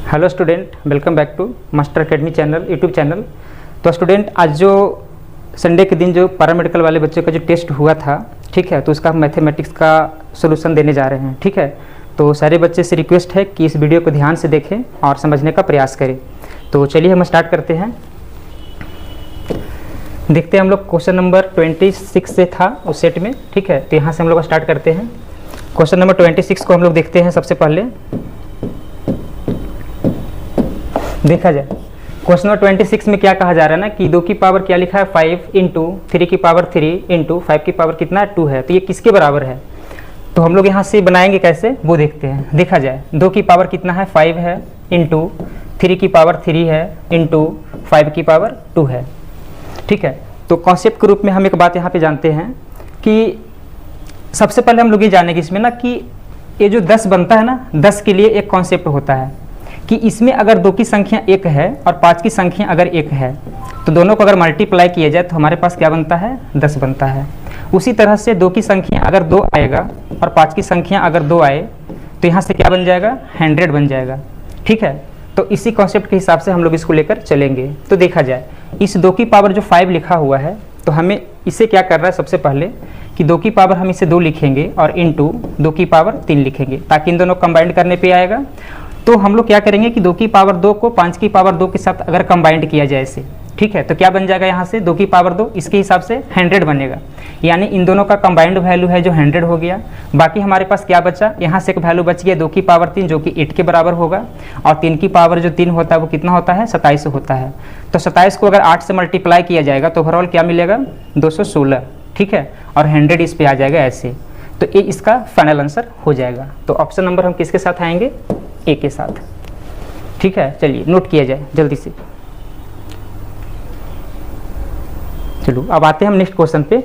Hello student, welcome back to master academy channel YouTube channel. तो student, आज जो Sunday के दिन जो पैरामेडिकल वाले बच्चों का जो टेस्ट हुआ था, ठीक है, तो उसका हम मैथमेटिक्स का सॉल्यूशन देने जा रहे हैं। ठीक है, तो सारे बच्चे से रिक्वेस्ट है कि इस वीडियो को ध्यान से देखें और समझने का प्रयास करें। तो चलिए हम स्टार्ट करते हैं। देखते हैं हम लोग क्वेश्चन नंबर 26 से था उस सेट में। ठीक है, तो यहाँ से हम लोग स्टार्ट करते हैं। क्वेश्चन नंबर 26 को हम लोग देखते हैं। सबसे पहले देखा जाए क्वेश्चन नंबर 26 में क्या कहा जा रहा है ना कि 2 की पावर क्या लिखा है 5 इंटू 3 की पावर 3 इंटू 5 की पावर कितना है 2 है। तो ये किसके बराबर है, तो हम लोग यहाँ से बनाएंगे कैसे वो देखते हैं। देखा जाए 2 की पावर कितना है 5 है इंटू 3 की पावर 3 है इंटू 5 की पावर 2 है। ठीक है, तो कॉन्सेप्ट के रूप में हम एक बात यहाँ पे जानते हैं कि सबसे पहले हम लोग ये जानेंगे इसमें ना कि ये जो 10 बनता है ना, 10 के लिए एक कॉन्सेप्ट होता है कि इसमें अगर 2 की संख्या 1 है और 5 की संख्या अगर 1 है तो दोनों को अगर मल्टीप्लाई किया जाए तो हमारे पास क्या बनता है 10 बनता है। उसी तरह से 2 की संख्या अगर 2 आएगा और 5 की संख्या अगर 2 आए तो यहाँ से क्या बन जाएगा 100 बन जाएगा। ठीक है, तो इसी कॉन्सेप्ट के हिसाब से हम लोग इसको लेकर चलेंगे। तो देखा जाए इस 2 की पावर जो 5 लिखा हुआ है तो हमें इसे क्या कर रहा है, सबसे पहले कि 2 की पावर हम इसे 2 लिखेंगे और इंटू 2 की पावर 3 लिखेंगे ताकि इन दोनों कंबाइंड करने पे आएगा। तो हम लोग क्या करेंगे कि 2 की पावर 2 को 5 की पावर 2 के साथ अगर कंबाइंड किया जाए इसे, ठीक है, तो क्या बन जाएगा यहाँ से 2 की पावर 2 इसके हिसाब से 100 बनेगा। यानी इन दोनों का कंबाइंड वैल्यू है जो 100 हो गया। बाकी हमारे पास क्या बचा, यहाँ से एक वैल्यू बच गया 2 की पावर 3 जो कि 8 के बराबर होगा और 3 की पावर जो 3 होता है वो कितना होता है 27 होता है। तो 27 को अगर 8 से मल्टीप्लाई किया जाएगा तो ओवरऑल क्या मिलेगा 216। ठीक है, और 100 इस पे आ जाएगा ऐसे। तो ये इसका फाइनल आंसर हो जाएगा। तो ऑप्शन नंबर हम किसके साथ आएंगे, ए के साथ। ठीक है, चलिए नोट किया जाए जल्दी से। चलो अब आते हैं हम नेक्स्ट क्वेश्चन पे,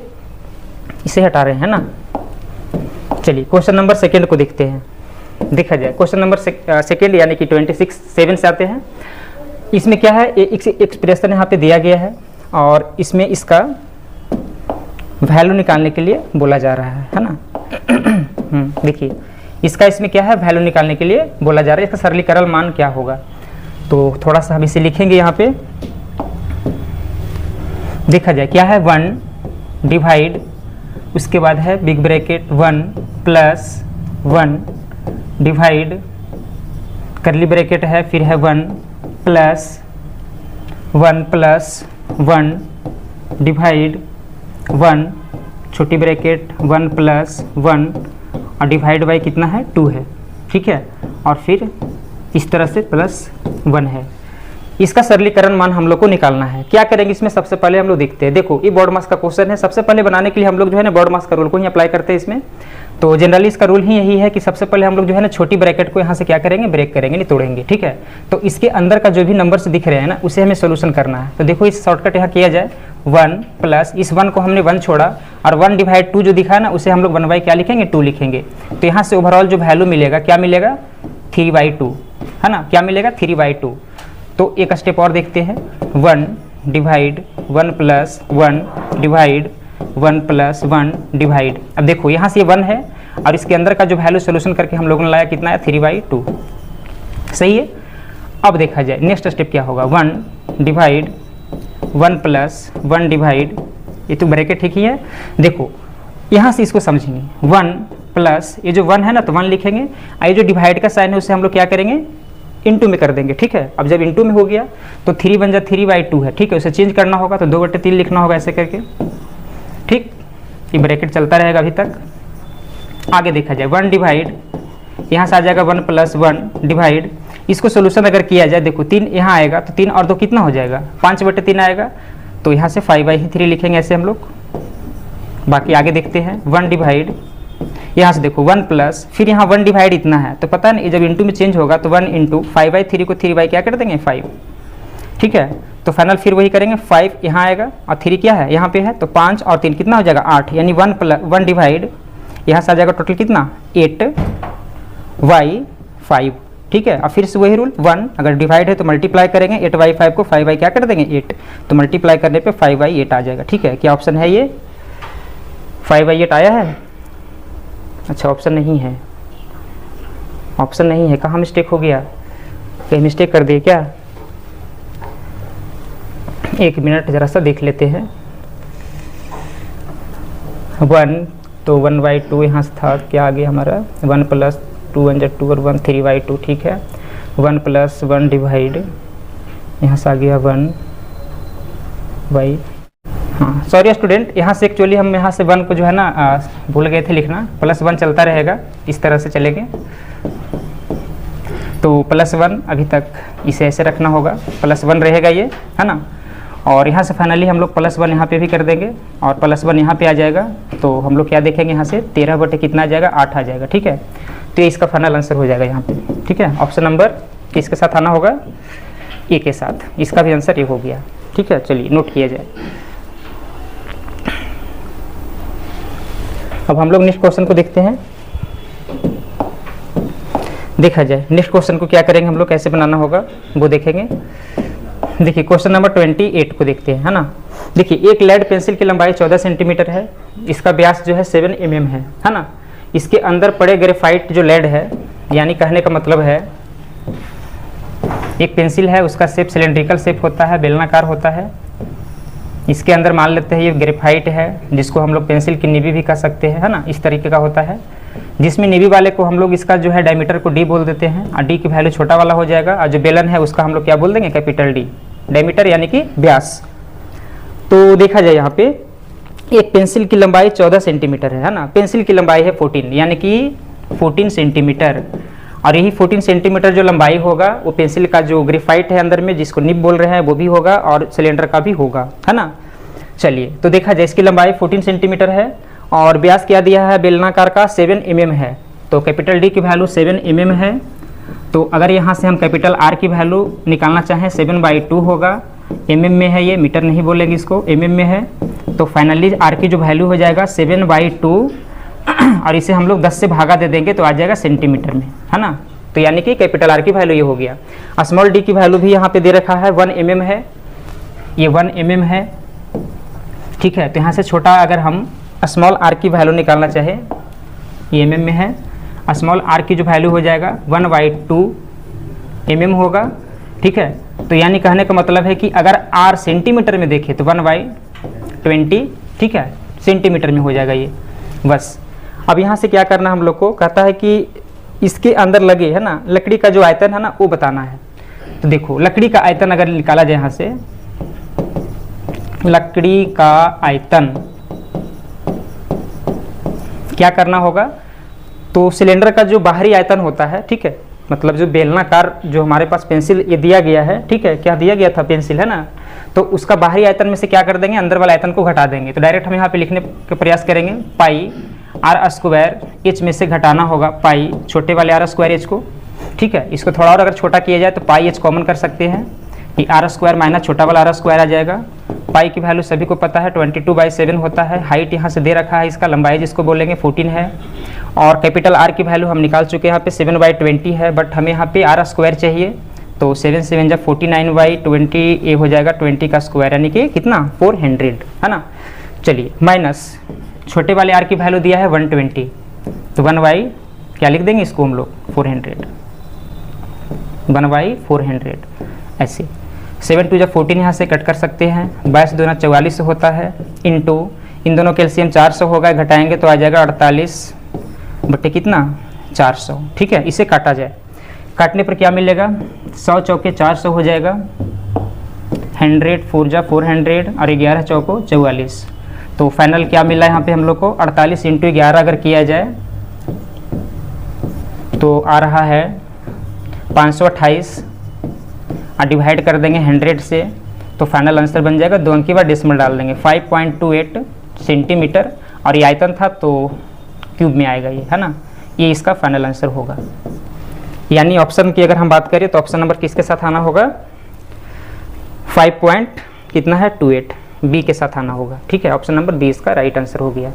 इसे हटा रहे हैं ना। चलिए क्वेश्चन नंबर सेकंड को देखते हैं। देखा जाए क्वेश्चन नंबर सेकंड यानी कि 26/7 से आते हैं। इसमें क्या है, एक एक्सप्रेशन यहाँ पे दिया गया है और इसमें इसका वैल्यू निकालने के लिए बोला जा रहा है ना। देखिए इसका इसमें क्या है वैल्यू निकालने के लिए बोला जा रहा है, इसका सरलीकरण मान क्या होगा। तो थोड़ा सा हम इसे लिखेंगे यहाँ पे। देखा जाए क्या है 1 डिवाइड, उसके बाद है बिग ब्रैकेट 1 प्लस 1 डिवाइड करली ब्रैकेट है, फिर है 1 प्लस 1 डिवाइड 1 छोटी ब्रैकेट 1 प्लस 1 और डिवाइड बाई कितना है 2 है। ठीक है, और फिर इस तरह से प्लस 1 है। इसका सरलीकरण मान हम लोग को निकालना है। क्या करेंगे इसमें, सबसे पहले हम लोग देखते हैं। देखो ये बोर्ड मास का क्वेश्चन है, सबसे पहले बनाने के लिए हम लोग जो है ना बोर्ड मास का रूल को ही अप्लाई करते हैं इसमें। तो जनरली इसका रूल ही यही है कि सबसे पहले हम लोग जो है ना छोटी ब्रैकेट को यहाँ से क्या करेंगे ब्रेक करेंगे, नहीं तोड़ेंगे। ठीक है, तो इसके अंदर का जो भी नंबर्स दिख रहे हैं ना उसे हमें सोल्यूशन करना है। तो देखो इस शॉर्टकट यहाँ किया जाए 1 प्लस इस 1 को हमने 1 छोड़ा और 1 डिवाइड 2 जो दिखा है ना उसे हम लोग 1/2 क्या लिखेंगे 2 लिखेंगे। तो यहाँ से ओवरऑल जो वैल्यू मिलेगा क्या मिलेगा 3/2 है ना, क्या मिलेगा 3/2। तो एक स्टेप और देखते हैं 1 divide 1 plus 1 divide 1 plus 1 divide. अब देखो यहाँ से 1 है और इसके अंदर का जो वैल्यू सोल्यूशन करके हम लोगों ने लाया कितना है 3/2। सही है। अब देखा जाए नेक्स्ट स्टेप क्या होगा 1 डिवाइड 1 प्लस 1 डिवाइड, ये तो ब्रैकेट ठीक ही है। देखो यहाँ से इसको समझेंगे 1 प्लस ये जो 1 है ना तो 1 लिखेंगे और ये जो डिवाइड का साइन है उसे हम लोग क्या करेंगे इनटू में कर देंगे। ठीक है, अब जब इनटू में हो गया तो 3 बन जाए 3/2 है। ठीक है, उसे चेंज करना होगा तो 2/3 लिखना होगा ऐसे करके। ठीक, ये ब्रैकेट चलता रहेगा अभी तक। आगे देखा जाए 1 डिवाइड, यहाँ से आ जाएगा 1 प्लस 1 डिवाइड, इसको सोल्यूशन अगर किया जाए देखो 3 यहाँ आएगा तो 3 और 2 कितना हो जाएगा 5/3 आएगा। तो यहाँ से 5/3 लिखेंगे ऐसे हम लोग। बाकी आगे देखते हैं 1 डिवाइड, यहाँ से देखो 1 प्लस फिर यहाँ 1 डिवाइड इतना है तो पता नहीं जब इंटू में चेंज होगा तो 1 इंटू 5/3 को 3 क्या कर देंगे 5। ठीक है, तो फाइनल फिर वही करेंगे 5 यहाँ आएगा और 3 क्या है यहाँ पे है तो 5 और 3 कितना हो जाएगा 8, यानी 1 डिवाइड यहाँ से आ जाएगा टोटल कितना 8/5। ठीक है, और फिर से वही रूल 1 अगर डिवाइड है तो मल्टीप्लाई करेंगे 8/5 को 5 क्या कर देंगे 8, तो मल्टीप्लाई करने पे 5/8 आ जाएगा। ठीक है, क्या ऑप्शन है ये 5/8 आया है। अच्छा ऑप्शन नहीं है, ऑप्शन नहीं है, कहाँ मिस्टेक हो गया। कहीं मिस्टेक कर दिए क्या? एक मिनट ज़रा सा देख लेते हैं। 1 तो 1/2 यहाँ से था, क्या आ गया हमारा 1 + 2 × 2 और 1 3/2, ठीक है। 1 + 1 डिवाइड यहाँ से आ गया 1/, हाँ सॉरी स्टूडेंट, यहाँ से एक्चुअली हम यहाँ से 1 को जो है ना भूल गए थे लिखना, +1 चलता रहेगा, इस तरह से चलेंगे। तो +1 अभी तक इसे ऐसे रखना होगा, +1 रहेगा ये, है ना। और यहाँ से फाइनली हम लोग +1 यहाँ पे भी कर देंगे और +1 यहाँ पे आ जाएगा। तो हम लोग क्या देखेंगे यहाँ से 13 बटे कितना आ जाएगा 8 आ जाएगा, ठीक है। तो ये इसका फाइनल आंसर हो जाएगा यहाँ पे, ठीक है। ऑप्शन नंबर किसके साथ आना होगा? ए के साथ, इसका भी आंसर ये हो गया, ठीक है। चलिए नोट किया जाए। अब हम लोग नेक्स्ट क्वेश्चन को देखते हैं। देखा जाए नेक्स्ट क्वेश्चन को क्या करेंगे हम लोग, कैसे बनाना होगा वो देखेंगे। देखिए क्वेश्चन नंबर 28 को देखते हैं, है ना। देखिए एक लेड पेंसिल की लंबाई 14 सेंटीमीटर है, इसका व्यास जो है 7 mm है ना। इसके अंदर पड़े ग्रेफाइट जो लेड है, यानी कहने का मतलब है एक पेंसिल है, उसका शेप सिलेंड्रिकल शेप होता है, बेलनाकार होता है। इसके अंदर मान लेते हैं ये ग्रेफाइट है, जिसको हम लोग पेंसिल की निबी भी कह सकते हैं, है ना। इस तरीके का होता है, जिसमें निबी वाले को हम लोग इसका जो है डायमीटर को डी बोल देते हैं और डी की वैल्यू छोटा वाला हो जाएगा, और जो बेलन है उसका हम लोग क्या बोल देंगे कैपिटल डी, डायमीटर यानी कि व्यास। तो देखा जाए यहाँ पे एक पेंसिल की लंबाई 14 सेंटीमीटर है ना। पेंसिल की लंबाई है 14 यानी कि 14 सेंटीमीटर, और यही 14 सेंटीमीटर जो लंबाई होगा वो पेंसिल का जो ग्रेफाइट है अंदर में जिसको निब बोल रहे हैं वो भी होगा और सिलेंडर का भी होगा, है ना। चलिए तो देखा जाए इसकी लंबाई 14 सेंटीमीटर है और व्यास क्या दिया है बेलनाकार का 7 mm है। तो कैपिटल डी की वैल्यू 7 mm है। तो अगर यहाँ से हम कैपिटल आर की वैल्यू निकालना चाहें 7/2 होगा, mm में है ये, मीटर नहीं बोलेंगे इसको, mm में है। तो फाइनली आर की जो वैल्यू हो जाएगा 7/2 और इसे हम लोग 10 से भागा दे देंगे तो आ जाएगा सेंटीमीटर में, है ना। तो यानी कि कैपिटल आर की वैल्यू ये हो गया। स्मॉल डी की वैल्यू भी यहाँ पे दे रखा है 1 mm है, ये 1 mm है, ठीक है। तो यहाँ से छोटा अगर हम स्मॉल आर की वैल्यू निकालना चाहे, ये mm में है, स्मॉल आर की जो वैल्यू हो जाएगा 1/2 mm होगा, ठीक है। तो यानी कहने का मतलब है कि अगर आर सेंटीमीटर में देखें तो 1/20, ठीक है, सेंटीमीटर में हो जाएगा ये, बस। अब यहाँ से क्या करना हम लोग को, कहता है कि इसके अंदर लगे, है ना, लकड़ी का जो आयतन है ना वो बताना है। तो देखो लकड़ी का आयतन अगर निकाला जाए यहाँ से, लकड़ी का आयतन क्या करना होगा, तो सिलेंडर का जो बाहरी आयतन होता है, ठीक है, मतलब जो बेलनाकार जो हमारे पास पेंसिल ये दिया गया है, ठीक है, क्या दिया गया था पेंसिल, है ना। तो उसका बाहरी आयतन में से क्या कर देंगे, अंदर वाला आयतन को घटा देंगे। तो डायरेक्ट हम यहाँ पे लिखने का प्रयास करेंगे, पाई r² एच में से घटाना होगा पाई छोटे वाले r² एच को, ठीक है। इसको थोड़ा और अगर छोटा किया जाए तो पाई एच कॉमन कर सकते हैं, कि r² माइनस छोटा वाला r² आ जाएगा। पाई की वैल्यू सभी को पता है 22/7 होता है। हाइट यहाँ से दे रखा है, इसका लंबाई जिसको बोलेंगे 14 है, और कैपिटल आर की वैल्यू हम निकाल चुके हैं यहाँ पे 7/20 है, बट हमें यहाँ पे r² चाहिए। तो 7 7 जब 49/20 ये हो जाएगा 20 का स्क्वायर, यानी कि कितना 400, है ना। चलिए माइनस छोटे वाले आर की वैल्यू दिया है 120, तो 1/ क्या लिख देंगे इसको हम लोग 400, 1/400 ऐसे। 7 2 जब 14 यहाँ से कट कर सकते हैं, 22 दूना 44 होता है, इंटू इन दोनों कैल्शियम 400 होगा, घटाएंगे तो आ जाएगा 48 बटे कितना 400, ठीक है। इसे काटा जाए, काटने पर क्या मिलेगा, 100 चौके 400 हो जाएगा, 100 4 जा 400 और 11 चौको 44। तो फाइनल क्या मिला यहाँ पे हम लोग को, 48 × 11 अगर किया जाए तो आ रहा है 528, और डिवाइड कर देंगे 100 से, तो फाइनल आंसर बन जाएगा, 2 अंक के बाद डेसिमल डाल देंगे 5.28 सेंटीमीटर, और ये आयतन था तो क्यूब में आएगा ये, है ना। ये इसका फाइनल आंसर होगा। यानी ऑप्शन की अगर हम बात करें तो ऑप्शन नंबर किसके साथ आना होगा, 5.28 बी के साथ आना होगा, ठीक है। ऑप्शन नंबर बी इसका राइट आंसर हो गया।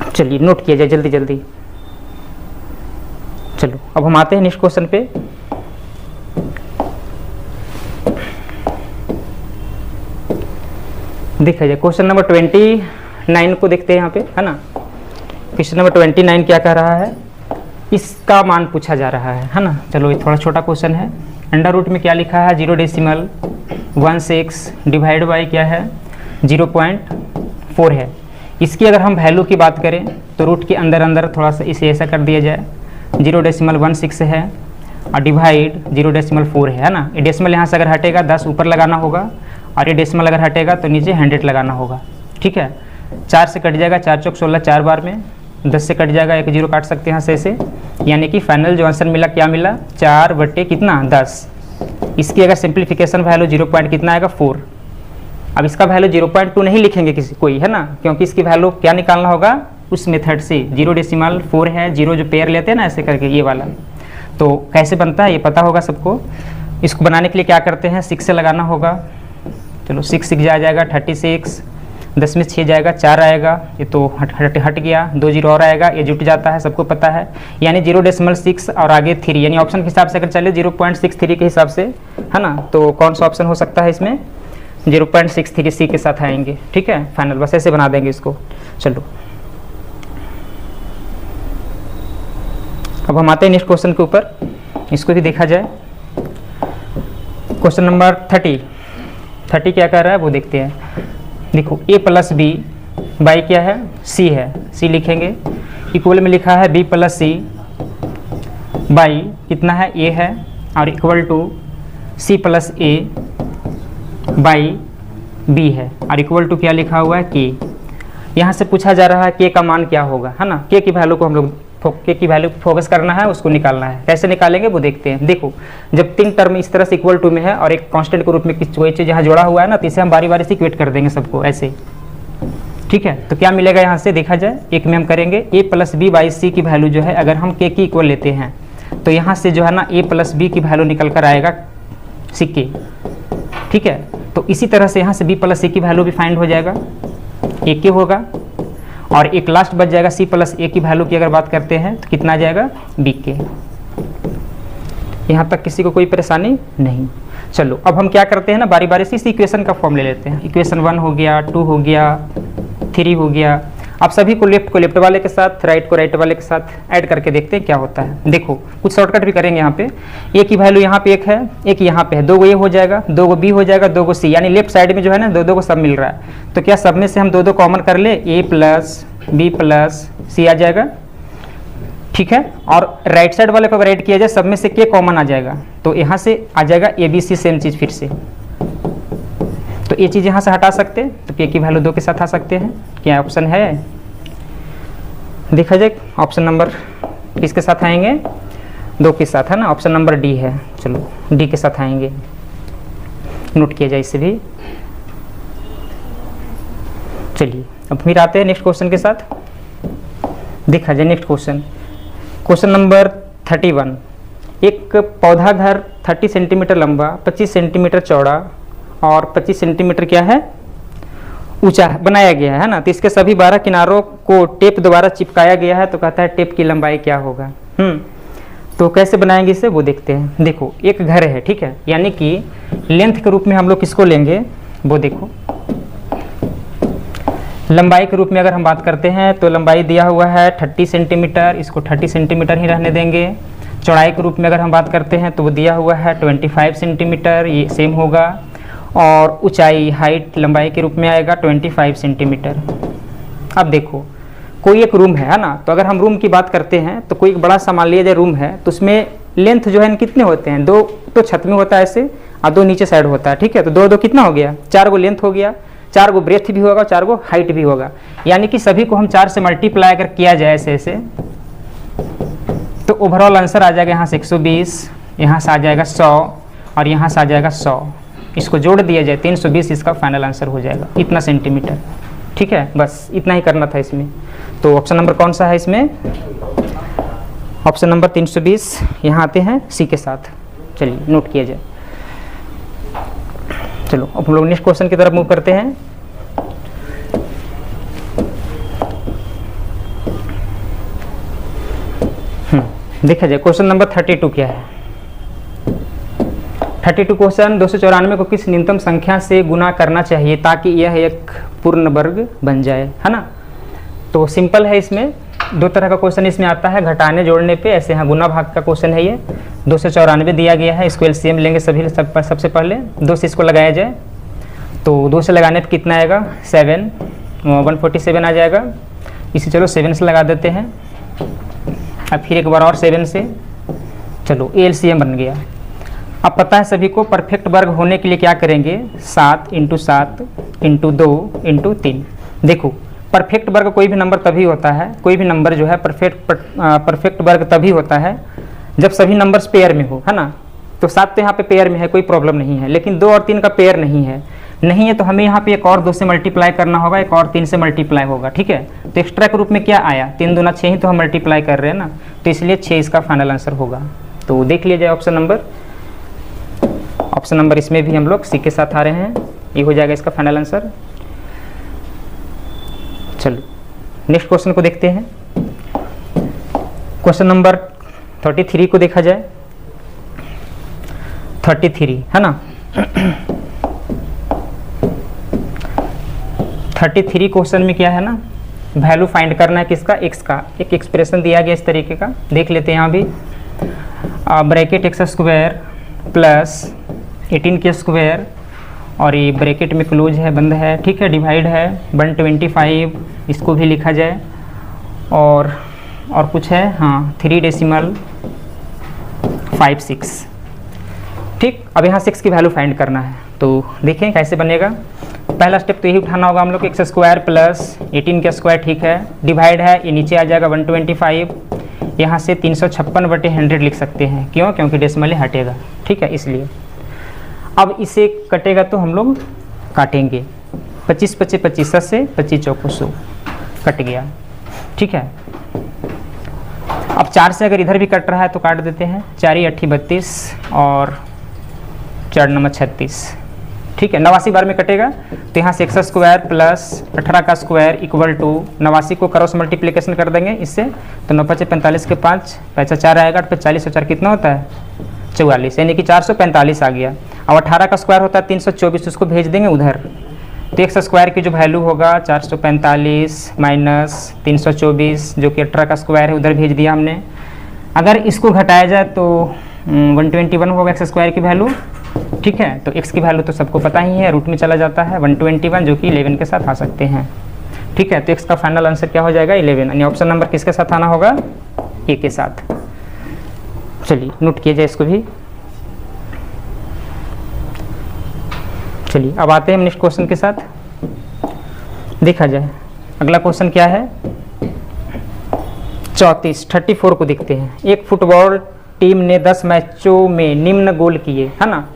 चलिए नोट किया जाए जल्दी जल्दी। चलो अब हम आते हैं नेक्स्ट क्वेश्चन पे। देखा जाए क्वेश्चन नंबर 29 को देखते हैं यहाँ पे, है ना। क्वेश्चन नंबर 29 क्या कह रहा है, इसका मान पूछा जा रहा है ना। चलो ये थोड़ा छोटा क्वेश्चन है। अंडर रूट में क्या लिखा है 0.16 डिवाइड बाई क्या है 0.4 है। इसकी अगर हम वैल्यू की बात करें तो रूट के अंदर अंदर थोड़ा सा इसे ऐसा कर दिया जाए 0.16 है और डिवाइड 0.4 है ना। ये डेसिमल यहाँ से अगर हटेगा 10 ऊपर लगाना होगा और ये डेसिमल अगर हटेगा तो नीचे 100 लगाना होगा। ठीक है, 4 से कट जाएगा, 4 चौक 16 4 बार में, 10 से कट जाएगा, एक 0 काट सकते हैं यहाँ से ऐसे, यानी कि फाइनल जो आंसर मिला क्या मिला 4 बटे कितना 10। इसकी अगर सिंप्लीफिकेशन वैल्यू 0 पॉइंट कितना आएगा 4। अब इसका वैल्यू 0.2 नहीं लिखेंगे किसी कोई है ना, क्योंकि इसकी वैल्यू क्या निकालना होगा उस मेथड से 0.4 है, 0 जो पेयर लेते हैं ना ऐसे करके ये वाला, तो कैसे बनता है ये पता होगा सबको। इसको बनाने के लिए क्या करते हैं 6 से लगाना होगा। चलो 6 6 जाएगा 36, 10 में 6 जाएगा 4 आएगा, ये तो हट गया, 2 0 और आएगा, ये जुट जाता है सबको पता है, यानी 0.6 और आगे 3, यानी ऑप्शन के हिसाब से अगर चले 0.63 के हिसाब से है ना, तो कौन सा ऑप्शन हो सकता है इसमें 0.63 सी के साथ आएंगे। ठीक है, फाइनल बस ऐसे बना देंगे इसको। चलो अब हम आते हैं नेक्स्ट क्वेश्चन के ऊपर, इसको भी देखा जाए। क्वेश्चन नंबर 30 क्या कह रहा है वो देखते हैं। देखो a प्लस बी बाई क्या है c है, c लिखेंगे, इक्वल में लिखा है b प्लस सी बाई कितना है a है, और equal to c plus a by b है, और इक्वल टू क्या लिखा हुआ है k। यहाँ से पूछा जा रहा है k का मान क्या होगा है ना, k की वैल्यू को हम लोग k की वैल्यू फोकस करना है, उसको निकालना है। कैसे निकालेंगे वो देखते हैं। देखो जब 3 टर्म इस तरह से इक्वल टू में है और एक कांस्टेंट के रूप में कोई चीज़ यहाँ जोड़ा हुआ है ना, तो इसे हम बारी बारी से इक्वेट कर देंगे सबको ऐसे। ठीक है, तो क्या मिलेगा यहाँ से देखा जाए, एक में हम करेंगे a प्लस बी बाई सी की वैल्यू जो है अगर हम k की इक्वल लेते हैं तो यहाँ से जो है ना a प्लस बी की वैल्यू निकल कर आएगा सी के। ठीक है, तो इसी तरह से यहाँ से b प्लस सी की वैल्यू भी फाइंड हो जाएगा, a के होगा, और एक लास्ट बच जाएगा c प्लस a की वैल्यू की अगर बात करते हैं तो कितना आ जाएगा b के। यहाँ तक किसी को कोई परेशानी नहीं। चलो अब हम क्या करते हैं ना बारी बारी से इस इक्वेशन का फॉर्म ले लेते हैं। इक्वेशन 1 हो गया, 2 हो गया, 3 हो गया। अब सभी को लेफ्ट वाले के साथ राइट को राइट वाले के साथ ऐड करके देखते हैं क्या होता है। देखो कुछ शॉर्टकट भी करेंगे। यहाँ पे a की वैल्यू यहाँ पे 1 है, 1 यहाँ पे है, 2 गो a हो जाएगा, 2 गो b हो जाएगा, 2 गो c, यानी लेफ्ट साइड में जो है ना 2 2 को सब मिल रहा है, तो क्या सब में से हम 2 2 कॉमन कर ले, a plus b plus c आ जाएगा। ठीक है, और राइट साइड वाले को अगर ऐड किया जाए सब में से k कॉमन आ जाएगा, तो यहाँ से आ जाएगा a b c सेम चीज़ फिर से, तो ये चीज़ यहाँ से हटा सकते हैं, तो k की वैल्यू 2 के साथ आ सकते हैं। क्या ऑप्शन है देखा जाए, ऑप्शन नंबर किसके साथ आएंगे 2 के साथ है ना, ऑप्शन नंबर डी है। चलो डी के साथ आएंगे, नोट किया जाए इसे भी। चलिए अब फिर आते हैं नेक्स्ट क्वेश्चन के साथ, देखा जाए नेक्स्ट क्वेश्चन। क्वेश्चन नंबर 31, एक पौधा घर 30 सेंटीमीटर लंबा, 25 सेंटीमीटर चौड़ा और 25 सेंटीमीटर क्या है ऊंचा बनाया गया है ना, तो इसके सभी 12 किनारों को टेप द्वारा चिपकाया गया है, तो कहता है टेप की लंबाई क्या होगा। तो कैसे बनाएंगे इसे वो देखते हैं। देखो एक घर है, ठीक है, यानी कि लेंथ के रूप में हम लोग किसको लेंगे वो देखो, लंबाई के रूप में अगर हम बात करते हैं तो लंबाई दिया हुआ है 30 सेंटीमीटर, इसको 30 सेंटीमीटर ही रहने देंगे। चौड़ाई के रूप में अगर हम बात करते हैं तो वो दिया हुआ है 25 सेंटीमीटर, ये सेम होगा, और ऊंचाई हाइट लंबाई के रूप में आएगा 25 सेंटीमीटर। अब देखो कोई एक रूम है ना, तो अगर हम रूम की बात करते हैं तो कोई एक बड़ा सा मान लिया जाए रूम है, तो उसमें लेंथ जो है कितने होते हैं, 2 तो छत में होता है ऐसे और 2 नीचे साइड होता है। ठीक है, तो 2 2 कितना हो गया 4 गो लेंथ हो गया, 4 गो ब्रेथ भी होगा, 4 गो हाइट भी होगा, यानी कि सभी को हम 4 से मल्टीप्लाई अगर किया जाए ऐसे ऐसे, तो ओवरऑल आंसर आ जाएगा यहाँ से 120, यहाँ से आ जाएगा 100 और यहाँ से आ जाएगा 100, इसको जोड़ दिया जाए 320, इसका फाइनल आंसर हो जाएगा इतना सेंटीमीटर। ठीक है, बस इतना ही करना था इसमें। तो ऑप्शन नंबर कौन सा है इसमें, ऑप्शन नंबर 320। यहाँ आते हैं सी के साथ, चलिए नोट किया जाए। चलो अब हम लोग नेक्स्ट क्वेश्चन की तरफ मूव करते हैं। देखा जाए क्वेश्चन नंबर 32 क्या है। 32 क्वेश्चन, 294 को किस न्यूनतम संख्या से गुना करना चाहिए ताकि यह एक पूर्ण वर्ग बन जाए, है ना। तो सिंपल है, इसमें दो तरह का क्वेश्चन इसमें आता है, घटाने जोड़ने पे, ऐसे यहाँ गुना भाग का क्वेश्चन है ये। 294 दिया गया है, इसको एलसीएम लेंगे सबसे पहले 2 से इसको लगाया जाए तो 2 से लगाने पे कितना आएगा 7, 147 आ जाएगा। इसे चलो 7 से लगा देते हैं, अब फिर एक बार और 7 से, चलो एलसीएम बन गया। अब पता है सभी को परफेक्ट वर्ग होने के लिए क्या करेंगे, 7 × 7 × 2 × 3। देखो परफेक्ट वर्ग कोई भी नंबर तभी होता है, कोई भी नंबर जो है परफेक्ट वर्ग तभी होता है जब सभी नंबर्स पेयर में हो, है ना। तो 7 तो यहाँ पे पेयर में है, कोई प्रॉब्लम नहीं है, लेकिन 2 और 3 का पेयर नहीं है तो हमें यहाँ पे एक और 2 से मल्टीप्लाई करना होगा, एक और 3 से मल्टीप्लाई होगा, ठीक है। तो एक्स्ट्रा के रूप में क्या आया, 3 दूना 6 ही तो हम मल्टीप्लाई कर रहे हैं ना, तो इसलिए 6 इसका फाइनल आंसर होगा। तो देख लीजिए ऑप्शन नंबर इसमें भी हम लोग सी के साथ आ रहे हैं, ये हो जाएगा इसका फाइनल आंसर। चलो नेक्स्ट क्वेश्चन को देखते हैं। क्वेश्चन नंबर 33 को देखा जाए, 33 है ना। 33 क्वेश्चन में क्या है ना, वैल्यू फाइंड करना है किसका, x का। एक एक्सप्रेशन दिया गया इस तरीके का, देख लेते हैं यहाँ भी, ब्रैकेट x² प्लस 18k² और ये ब्रैकेट में क्लोज है, बंद है, ठीक है, डिवाइड है 125, इसको भी लिखा जाए, और कुछ है, हाँ 3.56, ठीक। अब यहाँ 6 की वैल्यू फाइंड करना है, तो देखें कैसे बनेगा। पहला स्टेप तो यही उठाना होगा हम लोग, x² प्लस 18k², ठीक है, डिवाइड है, ये नीचे आ जाएगा 125, यहाँ से 356/100 लिख सकते हैं, क्यों, क्योंकि डेसिमल हटेगा, ठीक है, इसलिए। अब इसे कटेगा तो हम लोग काटेंगे, 25 × 25 25 से 25 चौको 100 कट गया, ठीक है। अब 4 से अगर इधर भी कट रहा है तो काट देते हैं, 4 × 8 = 32 और 4 × 9 = 36, ठीक है। 89 बार में कटेगा तो यहाँ से x² प्लस 18 इक्वल टू 89 को क्रॉस मल्टीप्लिकेशन कर देंगे इससे, तो 9 × 5 = 45 के 5 पैसा 4 आएगा, 40 और 4 कितना होता है 44, यानी कि 445 आ गया। अब 18 का स्क्वायर होता है 324, उसको भेज देंगे उधर, तो x² की जो वैल्यू होगा 445 माइनस 324 जो कि 18 का स्क्वायर है, उधर भेज दिया हमने। अगर इसको घटाया जाए तो 121 होगा x² की वैल्यू, ठीक है। तो x की वैल्यू तो सबको पता ही है, रूट में चला जाता है 121 जो कि 11 के साथ आ सकते हैं, ठीक है। तो x का फाइनल आंसर क्या हो जाएगा 11, यानी ऑप्शन नंबर किसके साथ आना होगा, ए के साथ। चलिए नोट किया जाए इसको भी। चलिए अब आते हैं हम नेक्स्ट क्वेश्चन के साथ, देखा जाए अगला क्वेश्चन क्या है। 34 को देखते हैं। एक फुटबॉल टीम ने 10 मैचों में निम्न गोल किए, है ना।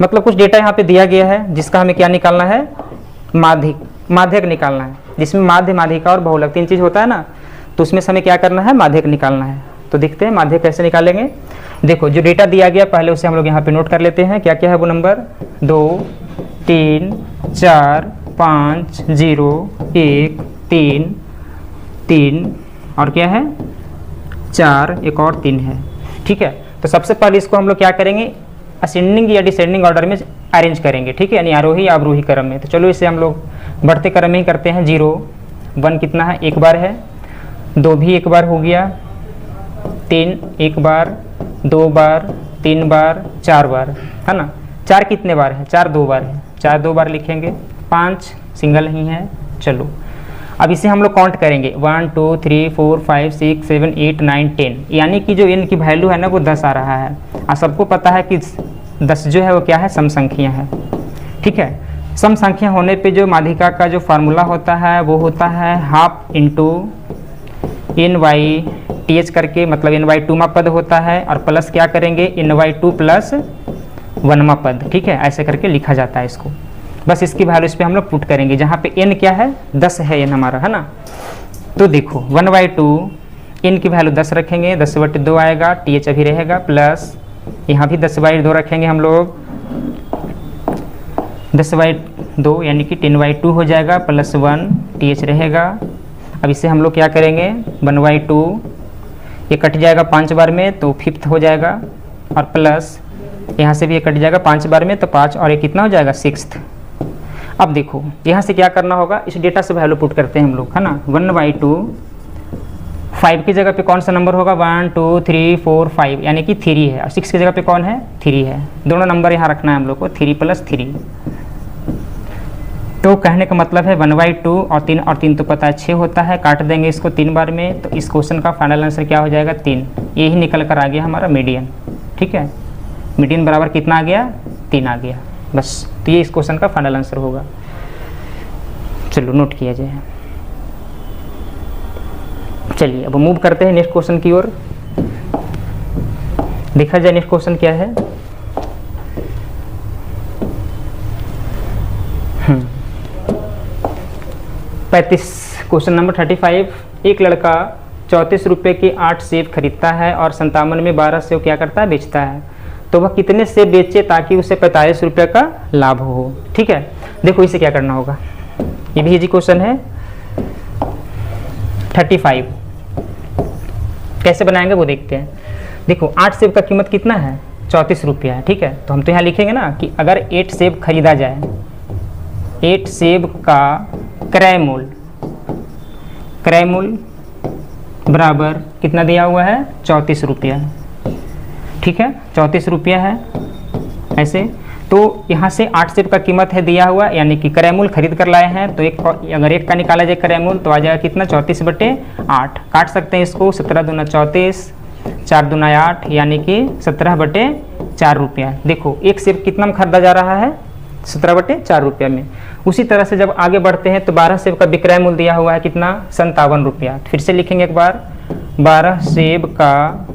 मतलब कुछ डेटा यहाँ पे दिया गया है जिसका हमें क्या निकालना है, माध्यक निकालना है, जिसमें माध्य, माध्यिका और बहुलक 3 चीज़ होता है ना, तो उसमें से हमें क्या करना है, माध्यक निकालना है। तो देखते हैं माध्यक कैसे निकालेंगे। देखो जो डेटा दिया गया पहले उसे हम लोग यहाँ पे नोट कर लेते हैं, क्या क्या है वो नंबर 2 3 4 5 0 1 3 3 और क्या है 4, एक और 3 है, ठीक है। तो सबसे पहले इसको हम लोग क्या करेंगे, असेंडिंग या डिसेंडिंग ऑर्डर में अरेंज करेंगे, ठीक है, यानी आरोही या अवरोही क्रम में। तो चलो इसे हम लोग बढ़ते क्रम में ही करते हैं। 0 1 कितना है, एक बार है, 2 भी एक बार हो गया, 3 एक बार, 2 बार, 3 बार, 4 बार, है ना। 4 कितने बार है, 4 2 बार है, 4 2 बार लिखेंगे। 5 सिंगल नहीं है। चलो अब इसे हम लोग काउंट करेंगे 1 2 3 4 5 6 7 8 9 10, यानी कि जो n की वैल्यू है ना वो 10 आ रहा है। और सबको पता है कि 10 जो है वो क्या है, सम संख्या है, ठीक है। सम संख्या होने पे जो माध्यिका का जो फार्मूला होता है वो होता है हाफ इंटू n/th करके, मतलब n/2 पद होता है, और प्लस क्या करेंगे n/2 + 1 पद, ठीक है, ऐसे करके लिखा जाता है इसको। बस इसकी वैल्यू इस पे हम लोग पुट करेंगे, जहाँ पे n क्या है 10 है n हमारा, है ना। तो देखो 1/2 n की वैल्यू 10 रखेंगे, 10/2 आएगा, th अभी रहेगा, प्लस यहाँ भी 10/2 रखेंगे हम लोग, 10/2 यानी कि 10/2 हो जाएगा, प्लस 1 th रहेगा। अब इसे हम लोग क्या करेंगे 1/2, ये कट जाएगा 5 बार में तो 5th हो जाएगा, और प्लस यहाँ से भी ये कट जाएगा 5 बार में तो 5, और ये कितना हो जाएगा 6th। अब देखो यहाँ से क्या करना होगा, इस डेटा से वैल्यू पुट करते हैं हम लोग, है ना। 1/2 5 की जगह पे कौन सा नंबर होगा, 1 2 3 4 5, यानी कि 3 है। और 6 की जगह पे कौन है, 3 है। दोनों नंबर यहाँ रखना है हम लोग को, 3 + 3। तो कहने का मतलब है 1/2 और 3 और 3 तो पता है 6 होता है, काट देंगे इसको 3 बार में, तो इस क्वेश्चन का फाइनल आंसर क्या हो जाएगा, 3। यही निकल कर आ गया हमारा मीडियन। ठीक है, मीडियन बराबर कितना आ गया, 3 आ गया बस। तो ये इस क्वेश्चन का फाइनल आंसर होगा। चलो नोट किया जाए। चलिए अब मूव करते हैं नेक्स्ट क्वेश्चन की ओर। देखा जाए नेक्स्ट क्वेश्चन क्या है। 35 क्वेश्चन नंबर 35। एक लड़का 34 रुपये के 8 सेब खरीदता है और 57 में 12 सेब क्या करता है, बेचता है। तो वह कितने सेब बेचे ताकि उसे 45 रुपये का लाभ हो। ठीक है, देखो इसे क्या करना होगा, ये भी इजी क्वेश्चन है। 35 कैसे बनाएंगे वो देखते हैं। देखो 8 सेब का कीमत कितना है, 34 रुपया है। ठीक है, तो हम तो यहाँ लिखेंगे ना कि अगर 8 सेब खरीदा जाए, 8 सेब का क्रय मूल्य बराबर कितना दिया हुआ है, 34 रुपया। ठीक है, 34 रुपया है ऐसे। तो यहाँ से 8 सेब का कीमत है दिया हुआ, यानी कि क्रय मूल्य खरीद कर लाए हैं। तो अगर एक का निकाला जाए क्रय मूल्य तो आ जाएगा कितना, 34/8। काट सकते हैं इसको, 17 दूना 34, 4 दूना 8, यानी कि 17/4 रुपया। देखो एक सेब कितना में खरीदा जा रहा है, 17/4 रुपया में। उसी तरह से जब आगे बढ़ते हैं तो 12 सेब का विक्रय मूल्य दिया हुआ है कितना, 57 रुपया। फिर से लिखेंगे एक बार, 12 सेब का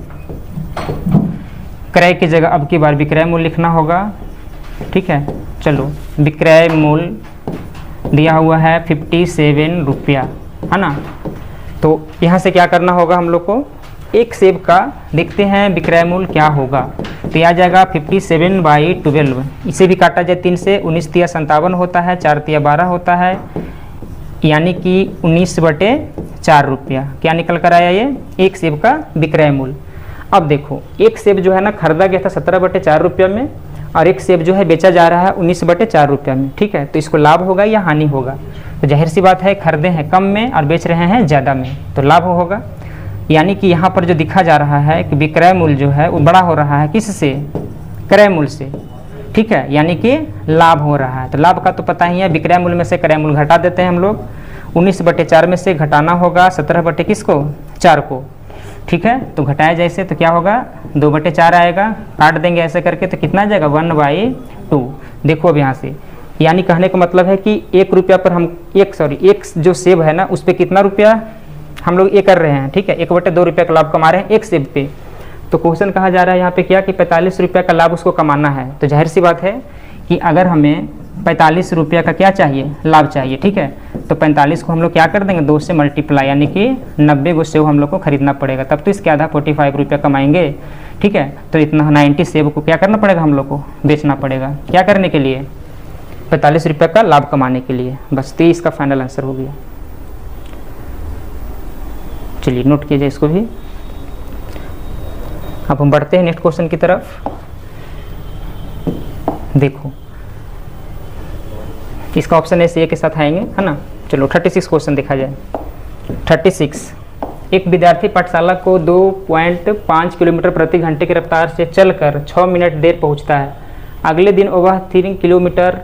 क्रय की जगह अब की बार विक्रय मूल्य लिखना होगा। ठीक है, चलो विक्रय मूल्य दिया हुआ है 57 रुपया, है ना। तो यहाँ से क्या करना होगा हम लोग को, एक सेब का देखते हैं विक्रय मूल्य क्या होगा। तो आ जाएगा 57/12। इसे भी काटा जाए 3 से, 19 तिया 57 होता है, 4 तिया 12 होता है, यानी कि 19/4 रुपया। क्या निकल कर आया ये, एक सेब का विक्रय मूल्य। अब देखो एक सेब जो है ना खरीदा गया था 17/4 रुपया में, और एक सेब जो है बेचा जा रहा है 19/4 रुपया में। ठीक है, तो इसको लाभ होगा या हानि होगा, तो जाहिर सी बात है खरीदे हैं कम में और बेच रहे हैं ज़्यादा में, तो लाभ होगा। यानी कि यहाँ पर जो दिखा जा रहा है कि विक्रय मूल्य जो है वो बड़ा हो रहा है किससे, क्रय मूल्य से। ठीक है, यानी कि लाभ हो रहा है। तो लाभ का तो पता ही है, विक्रय मूल्य में से क्रय मूल्य घटा देते हैं हम लोग। 19/4 में से घटाना होगा 17 किसको, 4 को। ठीक है, तो घटाया जैसे तो क्या होगा, 2/4 आएगा। काट देंगे ऐसे करके तो कितना आ जाएगा, 1/2। देखो अब यहाँ से, यानी कहने का मतलब है कि 1 रुपया पर हम एक जो सेब है ना उस पर कितना रुपया हम लोग ये कर रहे हैं। ठीक है, 1/2 रुपये का लाभ कमा रहे हैं एक सेब पे। तो क्वेश्चन कहा जा रहा है यहाँ पे क्या कि 45 रुपये का लाभ उसको कमाना है। तो जाहिर सी बात है कि अगर हमें 45 रुपये का क्या चाहिए, लाभ चाहिए। ठीक है, तो 45 को हम लोग क्या कर देंगे, 2 से मल्टीप्लाई, यानी कि 90 गो सेब हम लोग को खरीदना पड़ेगा, तब तो इसके आधा 45 रुपये कमाएंगे। ठीक है, तो इतना 90 सेब को क्या करना पड़ेगा, हम लोग को बेचना पड़ेगा। क्या करने के लिए, 45 रुपये का लाभ कमाने के लिए। बस 23 इसका फाइनल आंसर हो गया। चलिए नोट कीजिए इसको भी। अब हम बढ़ते हैं नेक्स्ट क्वेश्चन की तरफ। देखो इसका ऑप्शन ऐसे के साथ आएंगे, है ना। चलो 36 क्वेश्चन देखा जाए। 36, एक विद्यार्थी पाठशाला को 2.5 किलोमीटर प्रति घंटे की रफ्तार से चलकर 6 मिनट देर पहुंचता है। अगले दिन वह 3 किलोमीटर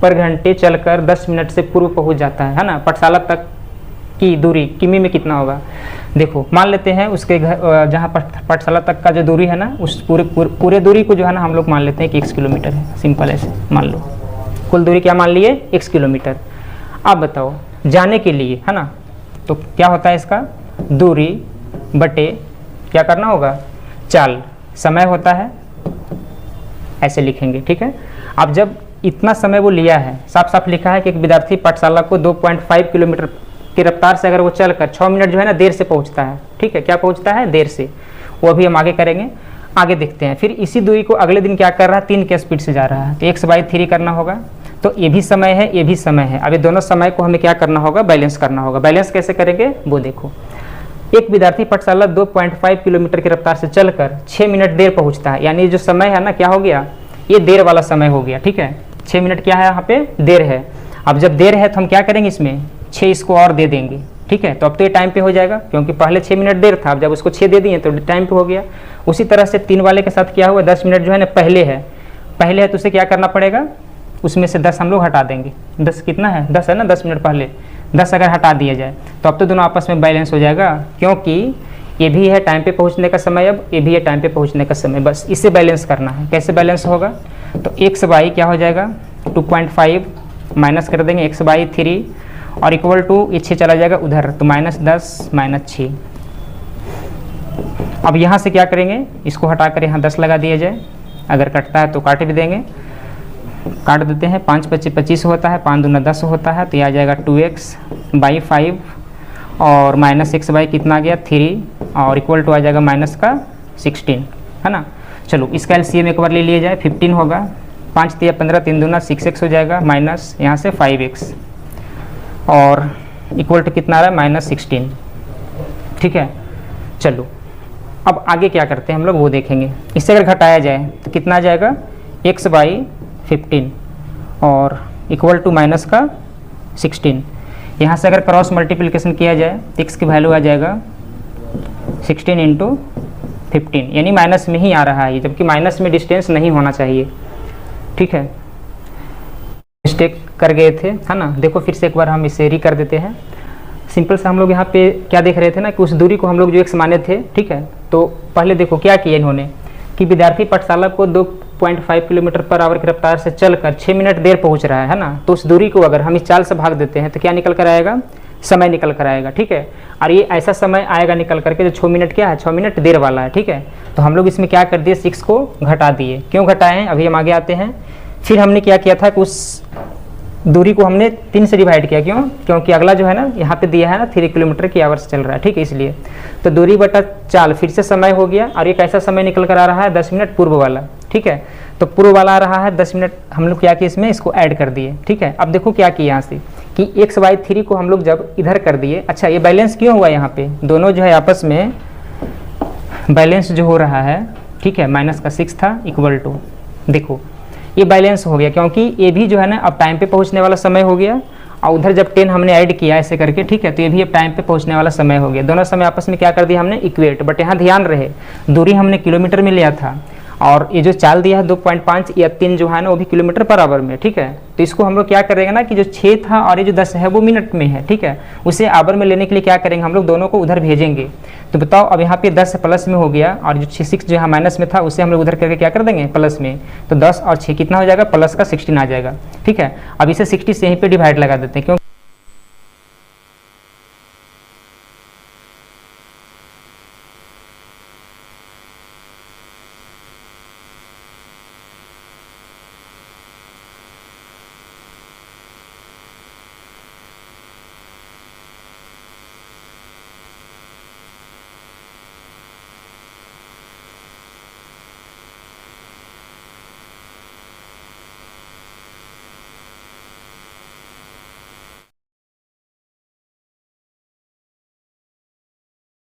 पर घंटे चलकर 10 मिनट से पूर्व पहुंच जाता है ना। पाठशाला तक की दूरी किमी में कितना होगा। देखो मान लेते हैं उसके घर जहाँ पाठशाला तक का जो दूरी है ना, उस पूरे दूरी को जो है ना हम लोग मान लेते हैं कि 1 किलोमीटर है। सिंपल ऐसे मान लो, कुल दूरी क्या मान लिए, 1 किलोमीटर। अब बताओ जाने के लिए, है ना, तो क्या होता है इसका, दूरी बटे क्या करना होगा, चाल, समय होता है, ऐसे लिखेंगे। ठीक है, अब जब इतना समय वो लिया है, साफ साफ लिखा है कि एक विद्यार्थी पाठशाला को 2.5 किलोमीटर की रफ्तार से अगर वो चलकर 6 मिनट जो है ना देर से पहुंचता है। ठीक है, क्या पहुंचता है, देर से। वो अभी हम आगे करेंगे, आगे देखते हैं। फिर इसी दूरी को अगले दिन क्या कर रहा है, 3 के स्पीड से जा रहा है, तो 1/3 करना होगा। तो ये भी समय है, ये भी समय है। अब ये दोनों समय को हमें क्या करना होगा, बैलेंस करना होगा। बैलेंस कैसे करेंगे वो देखो। एक विद्यार्थी पाठशाला 2.5 किलोमीटर की रफ्तार से चलकर 6 मिनट देर पहुंचता है, यानी जो समय है ना क्या हो गया, ये देर वाला समय हो गया। ठीक है, 6 मिनट क्या है यहाँ पे, देर है। अब जब देर है तो हम क्या करेंगे, इसमें 6 इसको और दे देंगे, ठीक है। तो अब तो ये टाइम पे हो जाएगा क्योंकि पहले 6 मिनट देर था, अब जब उसको 6 दे दिए तो टाइम पे हो गया। उसी तरह से 3 वाले के साथ क्या हुआ, 10 मिनट जो है ना पहले है तो उसे क्या करना पड़ेगा, उसमें से 10 हम लोग हटा देंगे। 10 कितना है, 10 है ना, 10 मिनट पहले 10 अगर हटा दिया जाए तो अब तो दोनों आपस में बैलेंस हो जाएगा, क्योंकि ये भी है टाइम पे पहुंचने का समय, अब ये भी है टाइम पे पहुंचने का समय, बस इसे बैलेंस करना है। कैसे बैलेंस होगा, तो एक्स बाई क्या हो जाएगा 2.5 माइनस कर देंगे एक्स बाई 3 और इक्वल टू ये 6 चला जाएगा उधर, तो -10 -6। अब यहाँ से क्या करेंगे, इसको हटा कर यहाँ 10 लगा दिया जाए, अगर कटता है तो काट भी देंगे, काट देते हैं। 5 25 25 होता है, 5 दूना 10 होता है, तो ये आ जाएगा 2x बाई 5 और माइनस एक्स बाई कितना आ गया 3 और इक्वल टू आ जाएगा माइनस का 16, है ना। चलो इसका एलसीएम एक बार ले लिया जाए, 15 होगा, 5 3 15 3 दूना 6x हो जाएगा, माइनस यहाँ से 5x और इक्वल टू कितना आ रहा है -16, ठीक है। चलो अब आगे क्या करते हैं हम लोग वो देखेंगे। इससे अगर घटाया जाए तो कितना आ जाएगा, x बाई 15 और इक्वल टू माइनस का 16। यहाँ से अगर क्रॉस मल्टीप्लिकेशन किया जाए तो x की वैल्यू आ जाएगा 16 × 15, यानी माइनस में ही आ रहा है, जबकि माइनस में डिस्टेंस नहीं होना चाहिए, ठीक है। मिस्टेक कर गए थे, है ना। देखो फिर से एक बार हम इसे री कर देते हैं। सिंपल से हम लोग यहाँ पे क्या देख रहे थे ना कि उस दूरी को हम लोग जो x माने थे, ठीक है। तो पहले देखो क्या किया इन्होंने कि विद्यार्थी पाठशाला को 2.5 किलोमीटर पर आवर की रफ्तार से चलकर 6 मिनट देर पहुँच रहा है ना, तो उस दूरी को अगर हम इस चाल से भाग देते हैं तो क्या निकल कर आएगा, समय निकल कर आएगा, ठीक है। और ये ऐसा समय आएगा निकल करके जो 6 मिनट क्या है, 6 मिनट देर वाला है, ठीक है। तो हम लोग इसमें क्या कर दिए, 6 को घटा दिए। क्यों घटाएं, अभी हम आगे आते हैं। फिर हमने क्या किया था कि उस दूरी को हमने 3 से डिवाइड किया, क्यों, क्योंकि अगला जो है ना यहाँ पे दिया है ना 3 किलोमीटर की आवर से चल रहा है, ठीक है, इसलिए। तो दूरी बटा चाल फिर से समय हो गया, और ये कैसा समय निकल कर आ रहा है, 10 मिनट पूर्व वाला, ठीक है। तो पूर्व वाला आ रहा है 10 मिनट, हम लोग क्या किए इसमें, इसको ऐड कर दिए, ठीक है। अब देखो क्या किया यहाँ से कि x बाई 3 को हम लोग जब इधर कर दिए, अच्छा ये बैलेंस क्यों हुआ, यहाँ पे दोनों जो है आपस में बैलेंस जो हो रहा है, ठीक है। माइनस का 6 था इक्वल टू, देखो ये बैलेंस हो गया क्योंकि ये भी जो है ना अब टाइम पे पहुंचने वाला समय हो गया, और उधर जब 10 हमने ऐड किया ऐसे करके, ठीक है, तो ये भी अब टाइम पे पहुंचने वाला समय हो गया। दोनों समय आपस में क्या कर दिया हमने, इक्वेट। बट यहाँ ध्यान रहे दूरी हमने किलोमीटर में लिया था, और ये जो चाल दिया है 2.5 या 3 जो है ना वो भी किलोमीटर पर आवर में, ठीक है। तो इसको हम लोग क्या करेंगे ना कि जो 6 था और ये जो 10 है वो मिनट में है, ठीक है। उसे आवर में लेने के लिए क्या करेंगे हम लोग, दोनों को उधर भेजेंगे। तो बताओ अब यहाँ पे 10 प्लस में हो गया, और जो 6 जो है माइनस में था उसे हम लोग उधर करके क्या कर देंगे, प्लस में। तो 10 और 6 कितना हो जाएगा, प्लस का 16 आ जाएगा, ठीक है। अब इसे 60 से यहीं पे डिवाइड लगा देते हैं, क्यों,